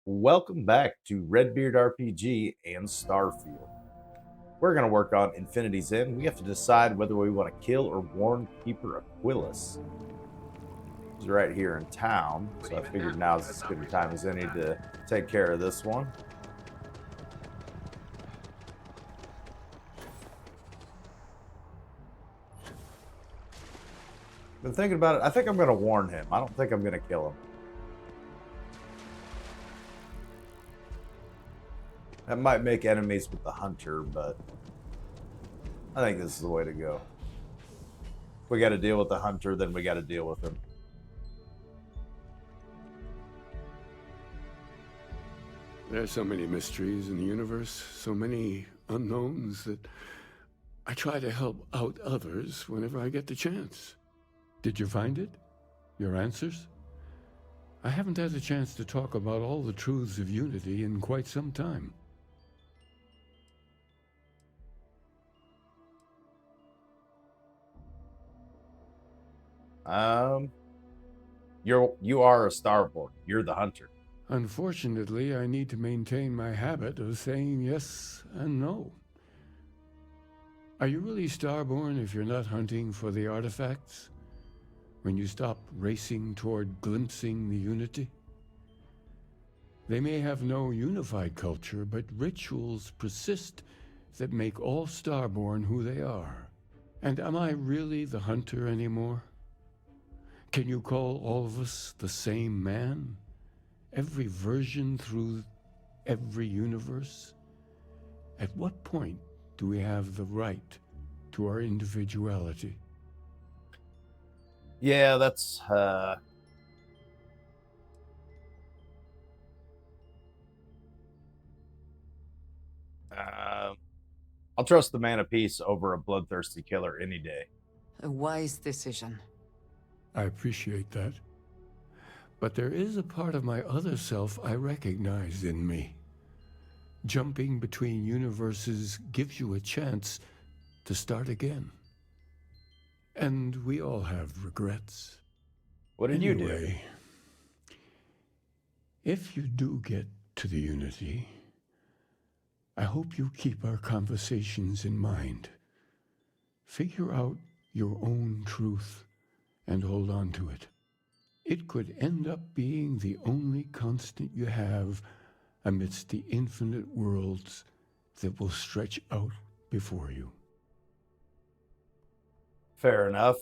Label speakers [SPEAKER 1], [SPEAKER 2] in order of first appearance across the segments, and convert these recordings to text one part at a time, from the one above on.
[SPEAKER 1] Welcome back to Redbeard RPG and Starfield. We're going to work on Infinities End. We have to decide whether we want to kill or warn Keeper Aquilus. He's right here in town, so I figured now's as good a time as any to take care of this one. Been thinking about it. I think I'm going to warn him. I don't think I'm going to kill him. That might make enemies with the hunter, but I think this is the way to go. If we got to deal with the hunter, then we got to deal with him.
[SPEAKER 2] There's so many mysteries in the universe, so many unknowns that I try to help out others whenever I get the chance. Did you find it? Your answers? I haven't had a chance to talk about all the truths of unity in quite some time.
[SPEAKER 1] You are a Starborn. You're the hunter.
[SPEAKER 2] Unfortunately, I need to maintain my habit of saying yes and no. Are you really Starborn if you're not hunting for the artifacts? When you stop racing toward glimpsing the unity? They may have no unified culture, but rituals persist that make all Starborn who they are. And am I really the hunter anymore? Can you call all of us the same man? Every version through every universe? At what point do we have the right to our individuality?
[SPEAKER 1] Yeah, that's I'll trust the man of peace over a bloodthirsty killer any day.
[SPEAKER 3] A wise decision.
[SPEAKER 2] I appreciate that. But there is a part of my other self I recognize in me. Jumping between universes gives you a chance to start again. And we all have regrets.
[SPEAKER 1] What did you do?
[SPEAKER 2] If you do get to the unity, I hope you keep our conversations in mind. Figure out your own truth and hold on to it. It could end up being the only constant you have amidst the infinite worlds that will stretch out before you.
[SPEAKER 1] Fair enough.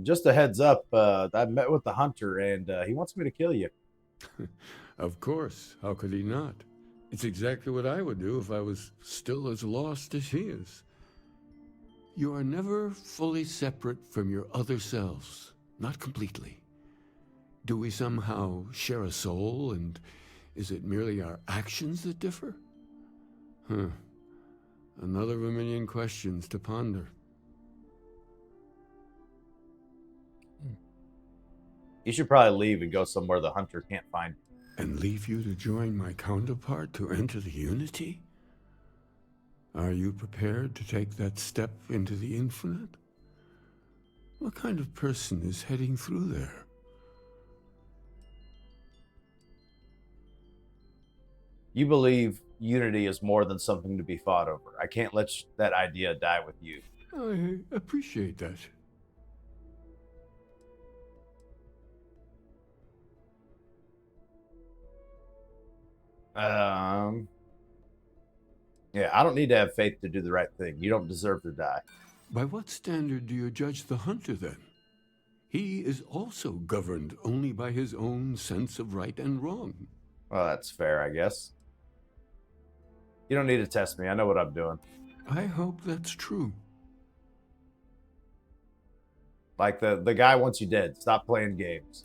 [SPEAKER 1] Just a heads up, I met with the hunter and he wants me to kill you.
[SPEAKER 2] Of course, how could he not? It's exactly what I would do if I was still as lost as he is. You are never fully separate from your other selves, not completely. Do we somehow share a soul, and is it merely our actions that differ? Another of a million questions to ponder.
[SPEAKER 1] You should probably leave and go somewhere the hunter can't find you.
[SPEAKER 2] And leave you to join my counterpart to enter the unity? Are you prepared to take that step into the infinite? What kind of person is heading through there?
[SPEAKER 1] You believe unity is more than something to be fought over. I can't let that idea die with you.
[SPEAKER 2] I appreciate that.
[SPEAKER 1] Yeah, I don't need to have faith to do the right thing. You don't deserve to die.
[SPEAKER 2] By what standard do you judge the hunter, then? He is also governed only by his own sense of right and wrong.
[SPEAKER 1] Well, that's fair, I guess. You don't need to test me. I know what I'm doing.
[SPEAKER 2] I hope that's true.
[SPEAKER 1] Like the guy wants you dead. Stop playing games.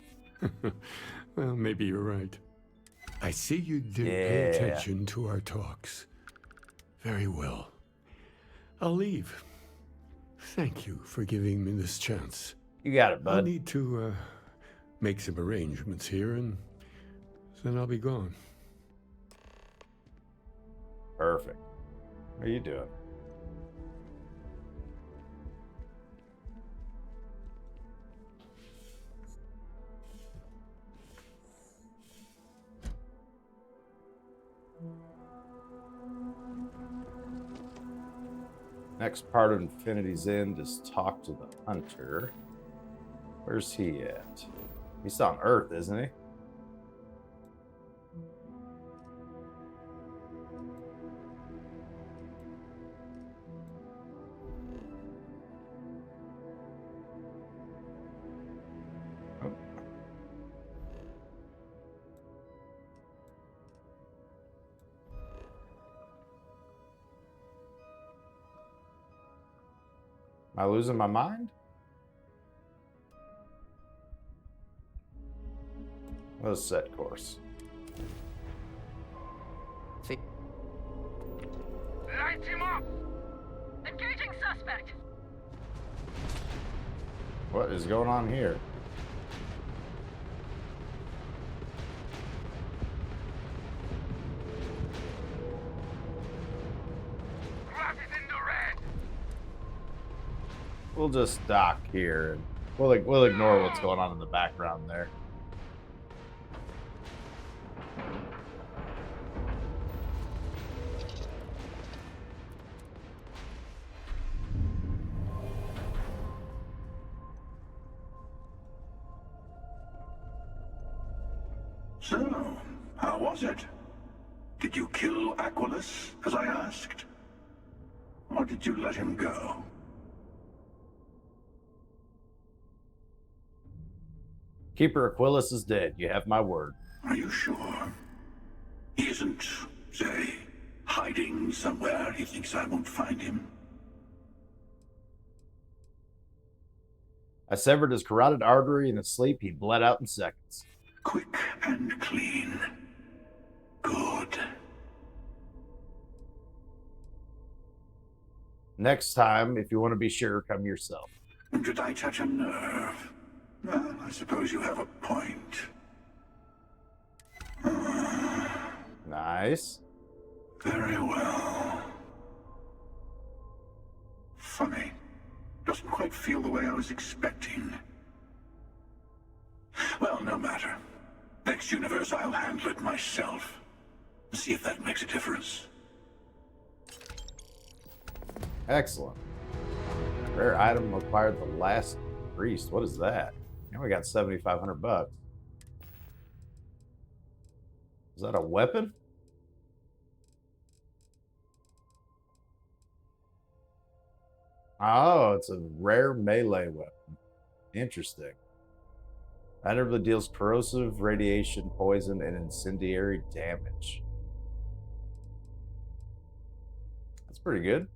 [SPEAKER 2] Well, maybe you're right. I see you did pay attention to our talks. Very well. I'll leave. Thank you for giving me this chance.
[SPEAKER 1] You got it, bud.
[SPEAKER 2] I'll need to make some arrangements here, and then I'll be gone.
[SPEAKER 1] Perfect. What are you doing? Next part of Infinities End is talk to the hunter. Where's he at? He's on Earth, isn't he? Oh. Am I losing my mind? Let's set course.
[SPEAKER 4] Light him up! Engaging suspect!
[SPEAKER 1] What is going on here?
[SPEAKER 4] Rat is in the red!
[SPEAKER 1] We'll just dock here and we'll ignore what's going on in the background there.
[SPEAKER 5] So, how was it? Did you kill Aquilus, as I asked? Or did you let him go?
[SPEAKER 1] Keeper Aquilus is dead. You have my word.
[SPEAKER 5] Are you sure? He isn't, say, hiding somewhere he thinks I won't find him?
[SPEAKER 1] I severed his carotid artery in his sleep. He bled out in seconds.
[SPEAKER 5] Quick and clean. Good.
[SPEAKER 1] Next time, if you want to be sure, come yourself.
[SPEAKER 5] Did I touch a nerve? Well, I suppose you have a point.
[SPEAKER 1] Nice.
[SPEAKER 5] Very well. Funny. Doesn't quite feel the way I was expecting. Well, no matter. Next universe, I'll handle it myself. See if that makes a difference.
[SPEAKER 1] Excellent. Rare item acquired the last priest. What is that? Now we got 7,500 bucks. Is that a weapon? Oh, it's a rare melee weapon. Interesting. Randomly deals corrosive, radiation, poison, and incendiary damage. That's pretty good.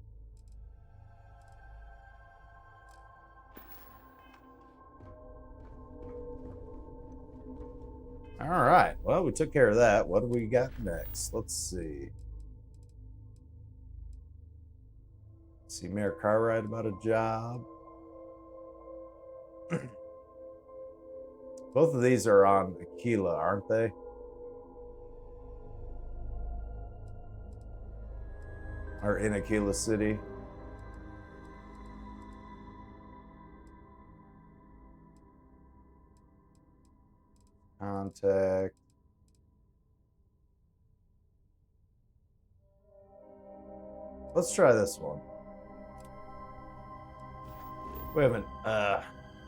[SPEAKER 1] All right. Well, we took care of that. What do we got next? Let's see. See Mayor Cartwright about a job. Both of these are on Akila, aren't they? Or in Akila City. Contact. Let's try this one. We haven't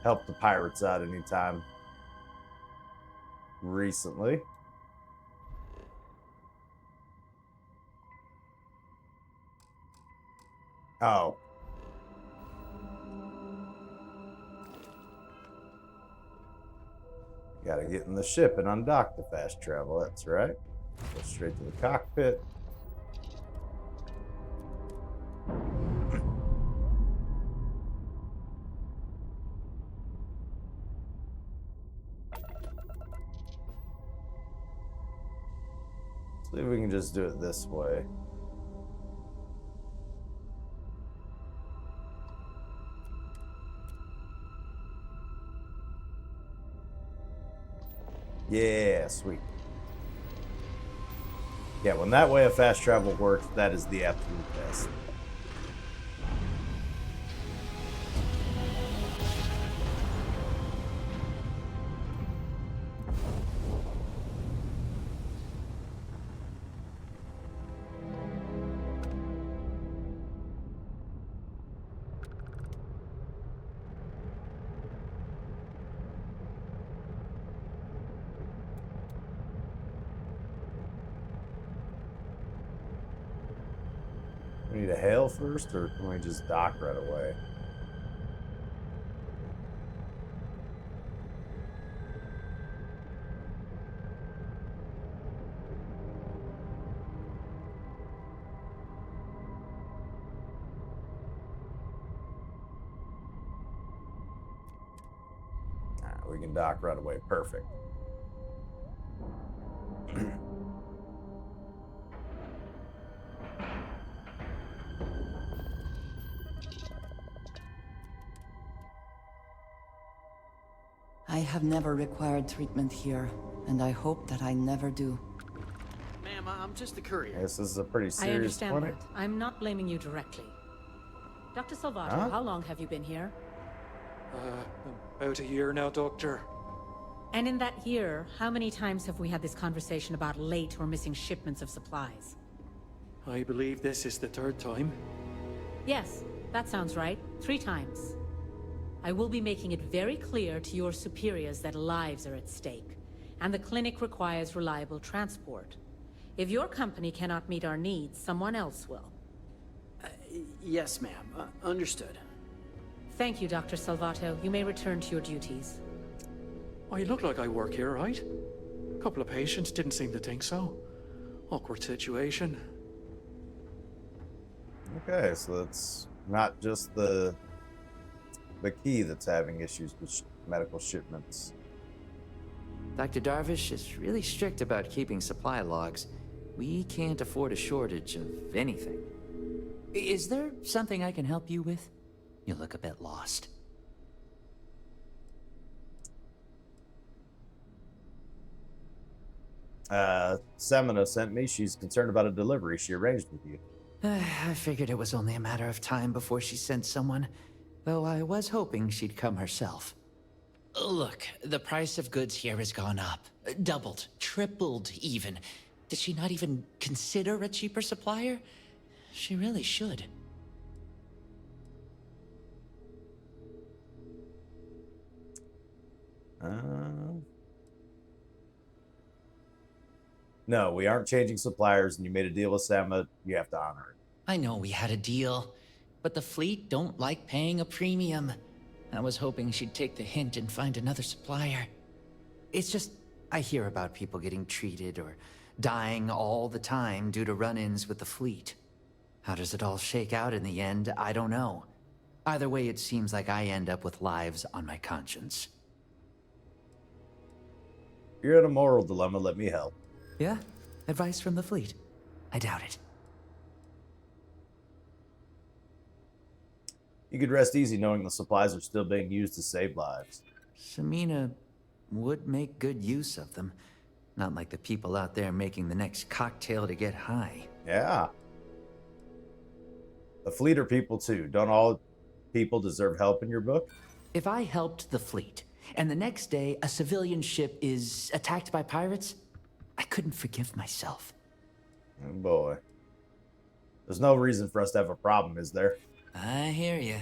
[SPEAKER 1] helped the pirates out anytime recently. Oh. Gotta get in the ship and undock the fast travel, that's right. Go straight to the cockpit. See if we can just do it this way. Yeah, sweet. Yeah, when that way of fast travel works, that is the absolute best. We need to hail first, or can we just dock right away? Alright, we can dock right away. Perfect.
[SPEAKER 3] I have never required treatment here, and I hope that I never do.
[SPEAKER 6] Ma'am, I'm just the courier.
[SPEAKER 1] I guess this is a pretty
[SPEAKER 7] I
[SPEAKER 1] serious
[SPEAKER 7] understand
[SPEAKER 1] clinic.
[SPEAKER 7] that. I'm not blaming you directly. Dr. Salvato,
[SPEAKER 1] Huh?
[SPEAKER 7] how long have you been here?
[SPEAKER 8] About a year now, Doctor.
[SPEAKER 7] And in that year, how many times have we had this conversation about late or missing shipments of supplies?
[SPEAKER 8] I believe this is the third time.
[SPEAKER 7] Yes, that sounds right. 3 times. I will be making it very clear to your superiors that lives are at stake, and the clinic requires reliable transport. If your company cannot meet our needs, someone else will.
[SPEAKER 6] Yes, ma'am. Understood.
[SPEAKER 7] Thank you, Dr. Salvato. You may return to your duties.
[SPEAKER 8] I look like I work here, right? A couple of patients didn't seem to think so. Awkward situation.
[SPEAKER 1] Okay, so it's not just the key that's having issues with medical shipments.
[SPEAKER 9] Dr. Darvish is really strict about keeping supply logs. We can't afford a shortage of anything. Is there something I can help you with? You look a bit lost.
[SPEAKER 1] Semina sent me. She's concerned about a delivery she arranged with you.
[SPEAKER 9] I figured it was only a matter of time before she sent someone, though I was hoping she'd come herself. Look, the price of goods here has gone up. Doubled, tripled even. Did she not even consider a cheaper supplier? She really should.
[SPEAKER 1] No, we aren't changing suppliers, and you made a deal with Sama. You have to honor it.
[SPEAKER 9] I know we had a deal, but the fleet don't like paying a premium. I was hoping she'd take the hint and find another supplier. It's just, I hear about people getting treated or dying all the time due to run-ins with the fleet. How does it all shake out in the end? I don't know. Either way, it seems like I end up with lives on my conscience.
[SPEAKER 1] You're in a moral dilemma. Let me help.
[SPEAKER 9] Yeah? Advice from the fleet? I doubt it.
[SPEAKER 1] You could rest easy knowing the supplies are still being used to save lives.
[SPEAKER 9] Samina would make good use of them. Not like the people out there making the next cocktail to get high.
[SPEAKER 1] Yeah. The fleet are people too. Don't all people deserve help in your book?
[SPEAKER 9] If I helped the fleet, and the next day a civilian ship is attacked by pirates, I couldn't forgive myself.
[SPEAKER 1] Oh boy. There's no reason for us to have a problem, is there?
[SPEAKER 9] I hear you.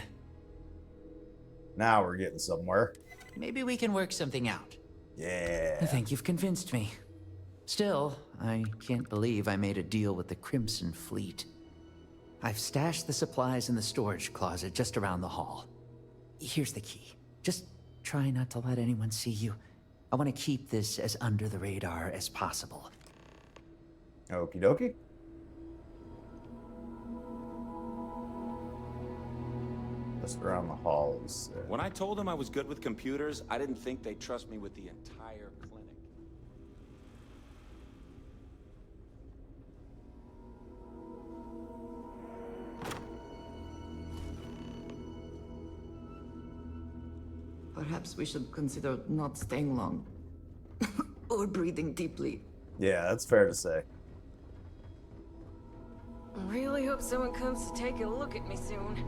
[SPEAKER 1] Now we're getting somewhere.
[SPEAKER 9] Maybe we can work something out.
[SPEAKER 1] Yeah.
[SPEAKER 9] I think you've convinced me. Still, I can't believe I made a deal with the Crimson Fleet. I've stashed the supplies in the storage closet just around the hall. Here's the key. Just try not to let anyone see you. I want to keep this as under the radar as possible.
[SPEAKER 1] Okie dokie. Just around the halls.
[SPEAKER 10] When I told them I was good with computers, I didn't think they'd trust me with the entire clinic.
[SPEAKER 3] Perhaps we should consider not staying long. Or breathing deeply.
[SPEAKER 1] Yeah, that's fair to say.
[SPEAKER 11] Really hope someone comes to take a look at me soon.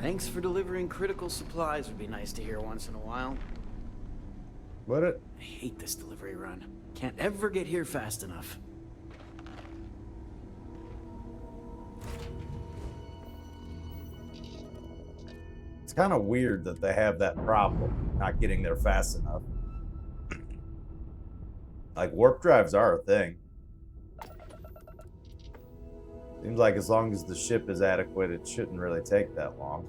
[SPEAKER 6] Thanks for delivering critical supplies would be nice to hear once in a while.
[SPEAKER 1] Would it?
[SPEAKER 6] I hate this delivery run. Can't ever get here fast enough.
[SPEAKER 1] It's kind of weird that they have that problem, not getting there fast enough. Like, warp drives are a thing. Seems like as long as the ship is adequate, it shouldn't really take that long.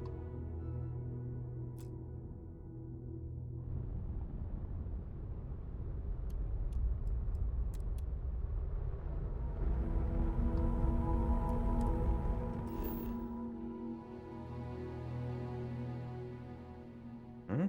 [SPEAKER 1] Hmm?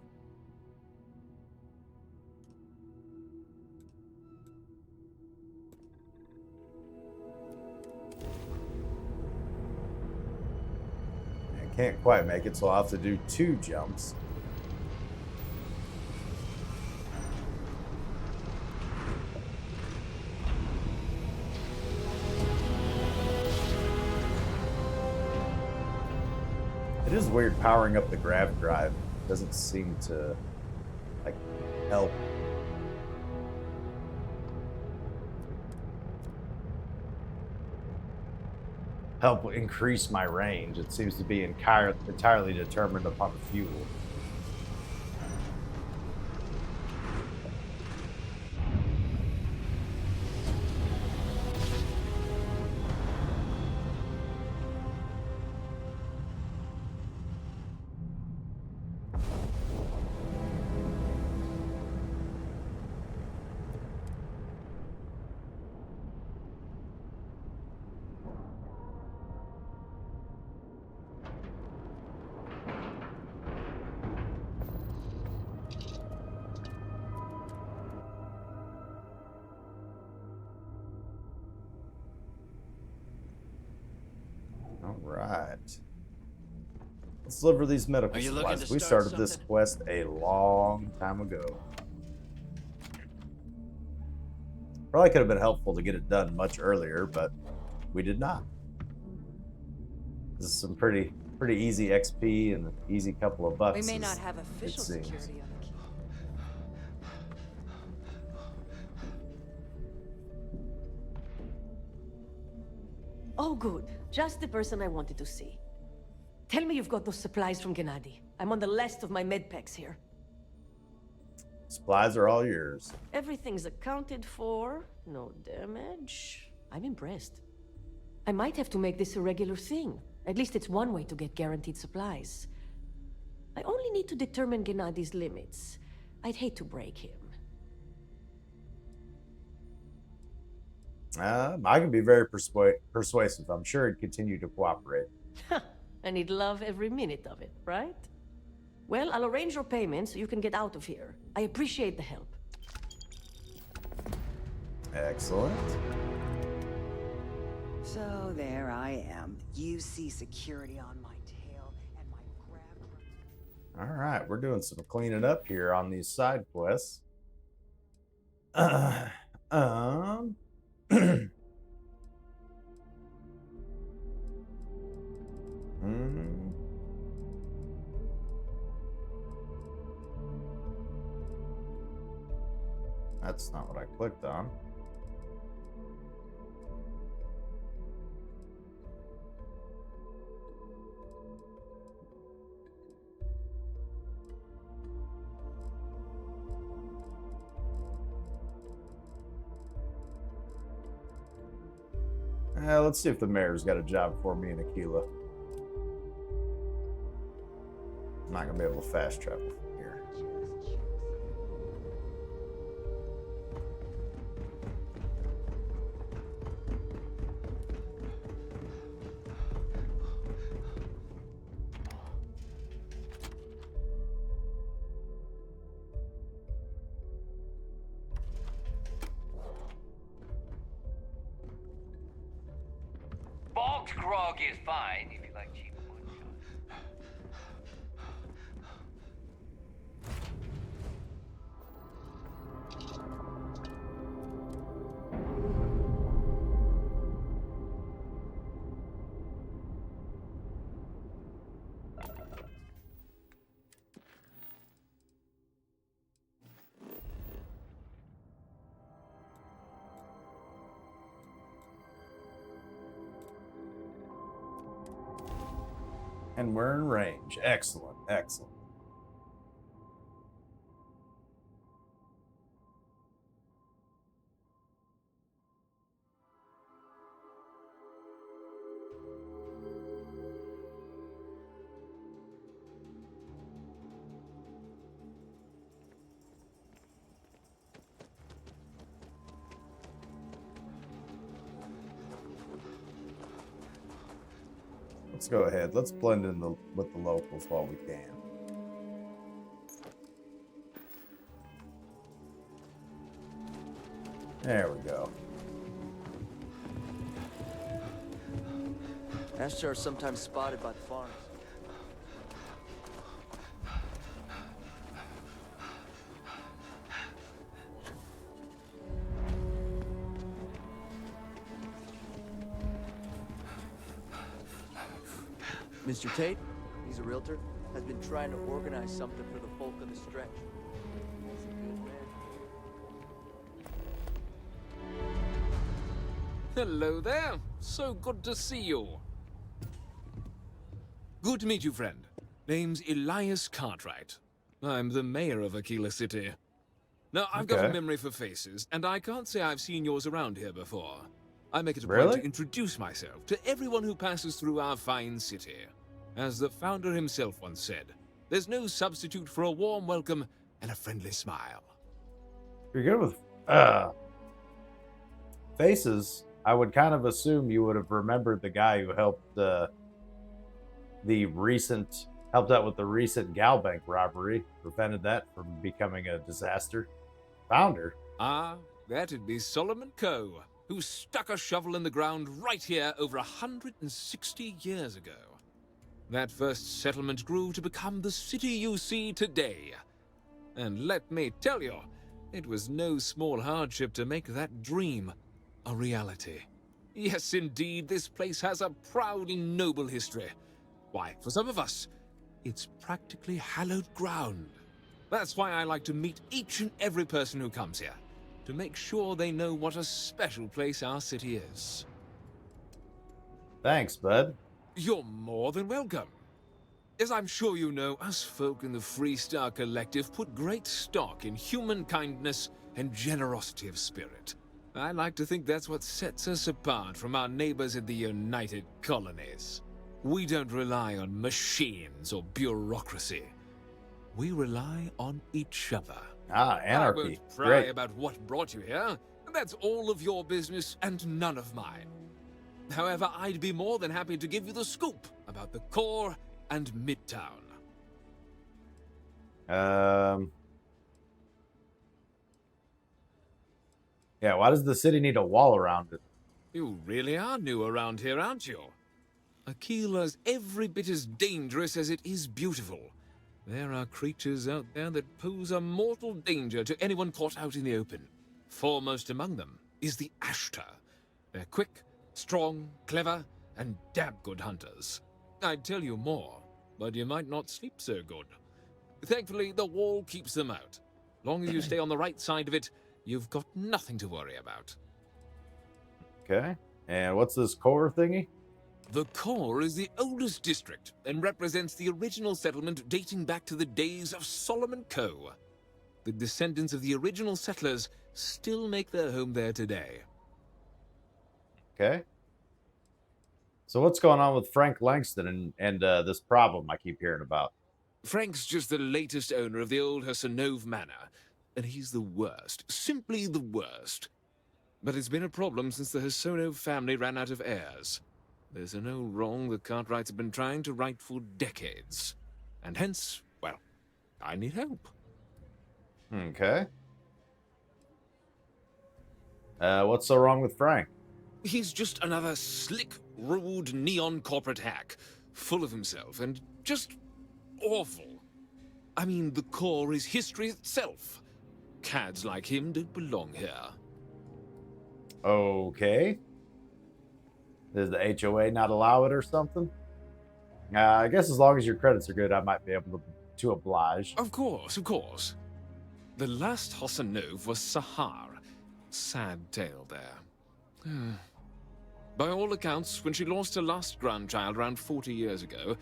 [SPEAKER 1] I can't quite make it, so I'll have to do 2 jumps. It is weird powering up the grav drive. Doesn't seem to, like, help. Help increase my range. It seems to be entirely determined upon the fuel. All right. Let's deliver these medical supplies. We started this quest a long time ago. Probably could have been helpful to get it done much earlier, but we did not. This is some pretty easy XP and an easy couple of bucks.
[SPEAKER 11] We may not have official security on the key.
[SPEAKER 12] Oh, good. Just the person I wanted to see. Tell me you've got those supplies from Gennady. I'm on the last of my med packs here.
[SPEAKER 1] Supplies are all yours.
[SPEAKER 12] Everything's accounted for. No damage. I'm impressed. I might have to make this a regular thing. At least it's one way to get guaranteed supplies. I only need to determine Gennady's limits. I'd hate to break him.
[SPEAKER 1] I can be very persuasive. I'm sure he'd continue to cooperate.
[SPEAKER 12] And he'd love every minute of it, right? Well, I'll arrange your payment so you can get out of here. I appreciate the help.
[SPEAKER 1] Excellent.
[SPEAKER 11] So there I am. You see security on my tail and my grab.
[SPEAKER 1] All right, we're doing some cleaning up here on these side quests. That's not what I clicked on. Let's see if the mayor's got a job for me in Akila. I'm not gonna be able to fast travel from here.
[SPEAKER 13] Bog's grog is fine if you like cheap one shots.
[SPEAKER 1] And we're in range. Excellent, excellent. Let's go ahead. Let's blend in with the locals while we can. There we go.
[SPEAKER 14] Ashtar are sometimes spotted by the farms. Mr. Tate, he's a realtor, has been trying to organize something for the folk of the stretch. He's a good man.
[SPEAKER 15] Hello there. So good to see you. Good to meet you, friend. Name's Elias Cartwright. I'm the mayor of Akila City. Now, I've got a memory for faces, and I can't say I've seen yours around here before. I make it a point to introduce myself to everyone who passes through our fine city. As the founder himself once said, there's no substitute for a warm welcome and a friendly smile.
[SPEAKER 1] You're good with faces. I would kind of assume you would have remembered the guy who helped out with the recent Gal Bank robbery, prevented that from becoming a disaster. Founder?
[SPEAKER 15] Ah, that'd be Solomon Coe, who stuck a shovel in the ground right here over 160 years ago. That first settlement grew to become the city you see today. And let me tell you, it was no small hardship to make that dream a reality. Yes, indeed, this place has a proud and noble history. Why, for some of us, it's practically hallowed ground. That's why I like to meet each and every person who comes here, to make sure they know what a special place our city is.
[SPEAKER 1] Thanks, bud.
[SPEAKER 15] You're more than welcome. As I'm sure you know, us folk in the Freestar Collective put great stock in human kindness and generosity of spirit. I like to think that's what sets us apart from our neighbors in the United Colonies. We don't rely on machines or bureaucracy. We rely on each other.
[SPEAKER 1] Ah, anarchy.
[SPEAKER 15] I won't pry
[SPEAKER 1] Great.
[SPEAKER 15] about what brought you here. That's all of your business and none of mine. However, I'd be more than happy to give you the scoop about the core and Midtown.
[SPEAKER 1] Yeah, why does the city need a wall around it?
[SPEAKER 15] You really are new around here, aren't you? Aquila's every bit as dangerous as it is beautiful. There are creatures out there that pose a mortal danger to anyone caught out in the open. Foremost among them is the Ashtar. They're quick, strong, clever, and damn good hunters. I'd tell you more, but you might not sleep so good. Thankfully, the wall keeps them out. Long as you stay on the right side of it, you've got nothing to worry about.
[SPEAKER 1] Okay. And what's this core thingy?
[SPEAKER 15] The core is the oldest district and represents the original settlement dating back to the days of Solomon Coe. The descendants of the original settlers still make their home there today.
[SPEAKER 1] Okay. So what's going on with Frank Langston and this problem I keep hearing about?
[SPEAKER 15] Frank's just the latest owner of the old Hassanove Manor, and he's the worst, simply the worst. But it's been a problem since the Hassanove family ran out of heirs. There's an old wrong the Cartwrights have been trying to right for decades. And hence, well, I need help.
[SPEAKER 1] Okay. What's so wrong with Frank?
[SPEAKER 15] He's just another slick, rude, neon corporate hack, full of himself and just awful. I mean, the core is history itself. Cads like him don't belong here.
[SPEAKER 1] Okay. Does the HOA not allow it or something? I guess as long as your credits are good, I might be able to oblige.
[SPEAKER 15] Of course, of course. The last Hassanove was Sahar. Sad tale there. By all accounts, when she lost her last grandchild around 40 years ago,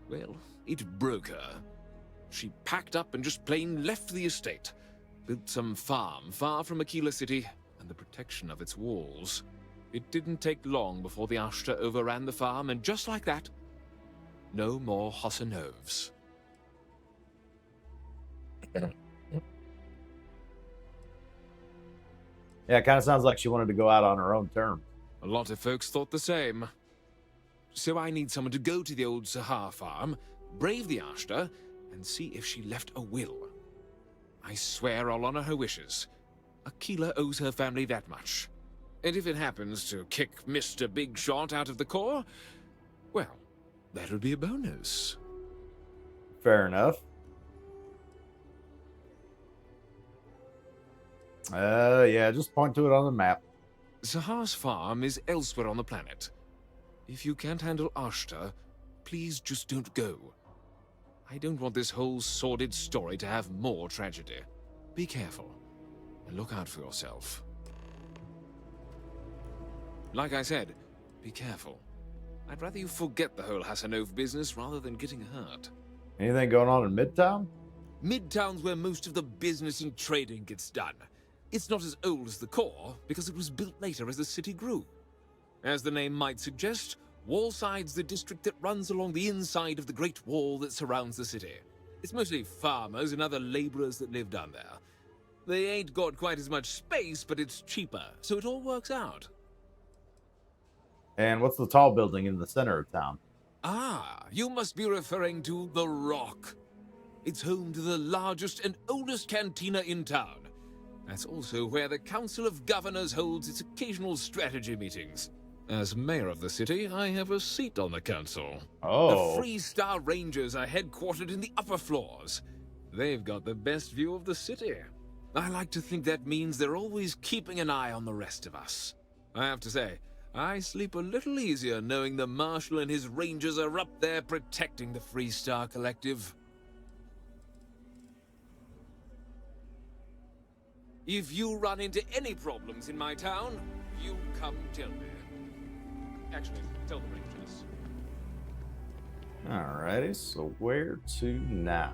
[SPEAKER 15] well, it broke her. She packed up and just plain left the estate. Built some farm far from Akila City and the protection of its walls. It didn't take long before the Ashtar overran the farm, and just like that, no more Hassanoves.
[SPEAKER 1] Yeah, it kind of sounds like she wanted to go out on her own terms.
[SPEAKER 15] A lot of folks thought the same. So I need someone to go to the old Sahar farm, brave the Ashta, and see if she left a will. I swear I'll honor her wishes. Akila owes her family that much. And if it happens to kick Mr. Big Shot out of the Corps, well, that would be a bonus.
[SPEAKER 1] Fair enough. Yeah, just point to it on the map.
[SPEAKER 15] Sahar's farm is elsewhere on the planet. If you can't handle Ashta, please just don't go. I don't want this whole sordid story to have more tragedy. Be careful, and look out for yourself. Like I said, be careful. I'd rather you forget the whole Hassanov business rather than getting hurt.
[SPEAKER 1] Anything going on in Midtown?
[SPEAKER 15] Midtown's where most of the business and trading gets done. It's not as old as the core, because it was built later as the city grew. As the name might suggest, Wallside's the district that runs along the inside of the Great Wall that surrounds the city. It's mostly farmers and other laborers that live down there. They ain't got quite as much space, but it's cheaper, so it all works out.
[SPEAKER 1] And what's the tall building in the center of town?
[SPEAKER 15] Ah, you must be referring to The Rock. It's home to the largest and oldest cantina in town. That's also where the Council of Governors holds its occasional strategy meetings. As mayor of the city, I have a seat on the council.
[SPEAKER 1] Oh.
[SPEAKER 15] The Freestar Rangers are headquartered in the upper floors. They've got the best view of the city. I like to think that means they're always keeping an eye on the rest of us. I have to say, I sleep a little easier knowing the Marshal and his Rangers are up there protecting the Freestar Collective. If you run into any problems in my town, you come tell me. Actually, tell the Rangers.
[SPEAKER 1] Alrighty, so where to now?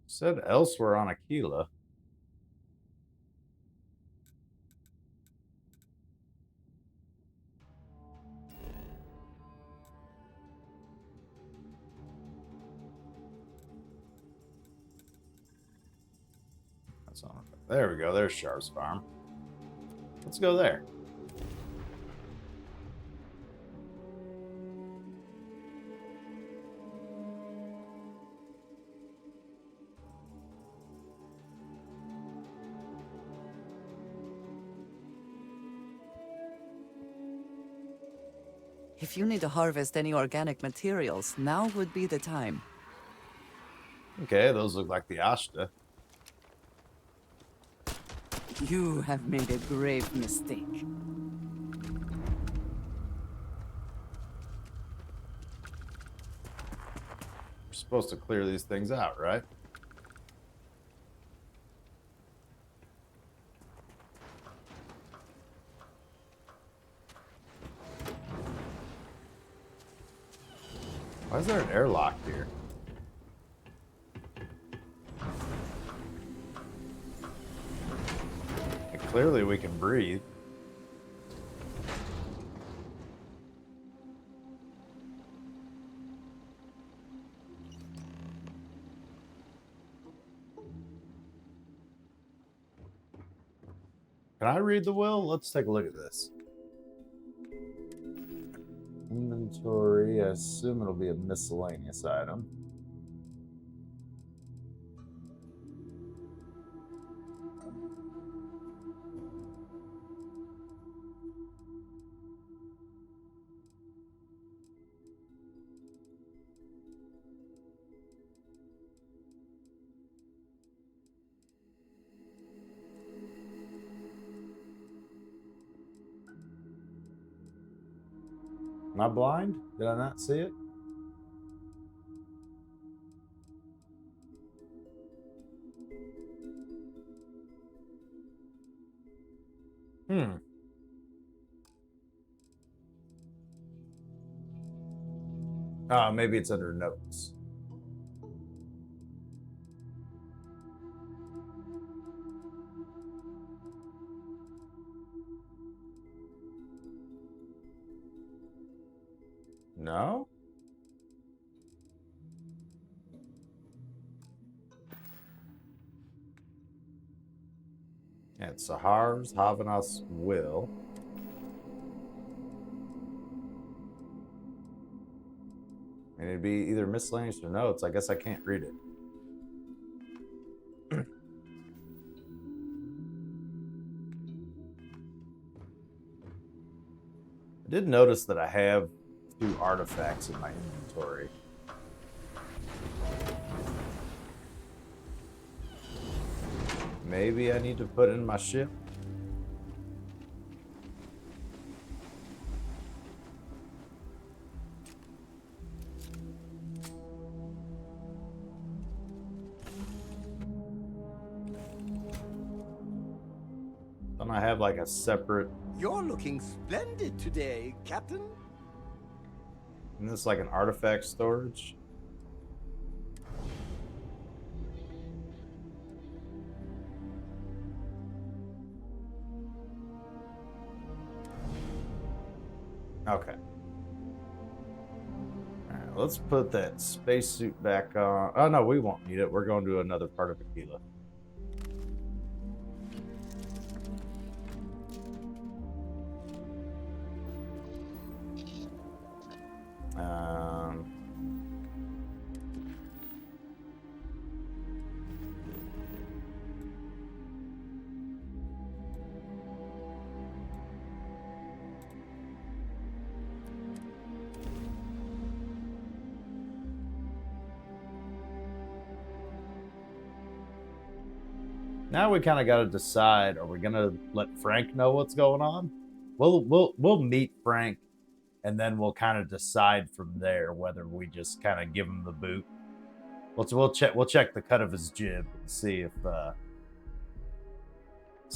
[SPEAKER 1] Said elsewhere on Akila. That's on. There we go. There's Sharp's farm. Let's go there.
[SPEAKER 3] If you need to harvest any organic materials, now would be the time.
[SPEAKER 1] Okay, those look like the Ashta.
[SPEAKER 3] You have made a grave mistake.
[SPEAKER 1] We're supposed to clear these things out, right? Why is there an airlock here? And clearly we can breathe. Can I read the will? Let's take a look at this. Inventory, I assume it'll be a miscellaneous item. Am I blind? Did I not see it? Maybe it's under notes. No? And Sahar's Havanas will. And it'd be either miscellaneous or notes. I guess I can't read it. I did notice that I have 2 artifacts in my inventory. Maybe I need to put in my ship. Don't I have like a separate...
[SPEAKER 16] You're looking splendid today, Captain.
[SPEAKER 1] Isn't this like an artifact storage? Okay. Alright, let's put that spacesuit back on. Oh no, we won't need it. We're going to another part of Akila. Now we kind of got to decide: are we gonna let Frank know what's going on? We'll meet Frank, and then we'll kind of decide from there whether we just kind of give him the boot. We'll check the cut of his jib and see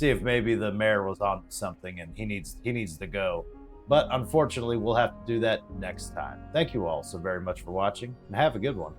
[SPEAKER 1] if maybe the mayor was on something and he needs to go. But unfortunately, we'll have to do that next time. Thank you all so very much for watching, and have a good one.